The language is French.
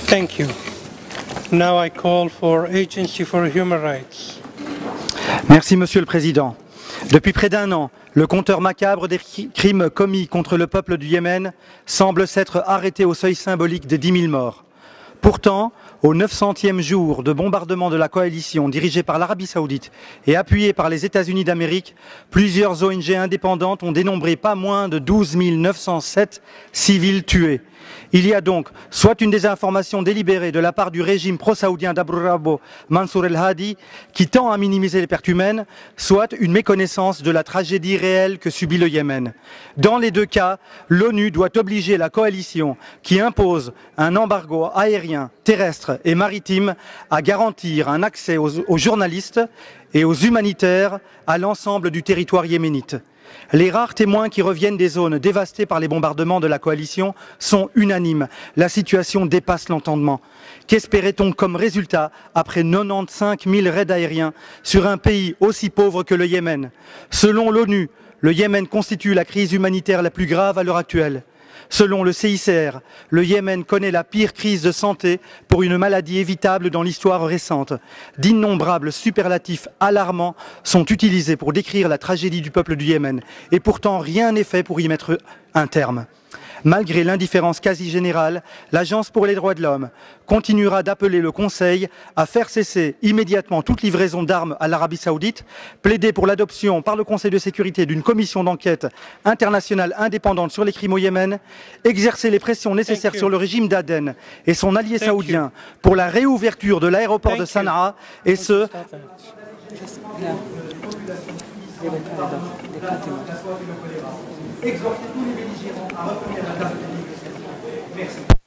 Thank you. Now I call for Agency for Human Rights. Merci, Monsieur le Président. Depuis près d'un an, le compteur macabre des crimes commis contre le peuple du Yémen semble s'être arrêté au seuil symbolique des 10 000 morts. Pourtant, au 900e jour de bombardement de la coalition dirigée par l'Arabie Saoudite et appuyée par les États-Unis d'Amérique, plusieurs ONG indépendantes ont dénombré pas moins de 12 907 civils tués. Il y a donc soit une désinformation délibérée de la part du régime pro-saoudien d'Abdurrabbo Mansour el-Hadi qui tend à minimiser les pertes humaines, soit une méconnaissance de la tragédie réelle que subit le Yémen. Dans les deux cas, l'ONU doit obliger la coalition qui impose un embargo aérien, terrestre et maritime à garantir un accès aux journalistes et aux humanitaires à l'ensemble du territoire yéménite. Les rares témoins qui reviennent des zones dévastées par les bombardements de la coalition sont unanimes. La situation dépasse l'entendement. Qu'espérait-on comme résultat après 95 000 raids aériens sur un pays aussi pauvre que le Yémen? Selon l'ONU, le Yémen constitue la crise humanitaire la plus grave à l'heure actuelle. Selon le CICR, le Yémen connaît la pire crise de santé pour une maladie évitable dans l'histoire récente. D'innombrables superlatifs alarmants sont utilisés pour décrire la tragédie du peuple du Yémen. Et pourtant, rien n'est fait pour y mettre un terme. Malgré l'indifférence quasi générale, l'Agence pour les droits de l'homme continuera d'appeler le Conseil à faire cesser immédiatement toute livraison d'armes à l'Arabie Saoudite, plaider pour l'adoption par le Conseil de sécurité d'une commission d'enquête internationale indépendante sur les crimes au Yémen, exercer les pressions nécessaires sur le régime d'Aden et son allié saoudien pour la réouverture de l'aéroport de Sanaa et ce... Exhorter tous les belligérants à reconnaître la date. Merci.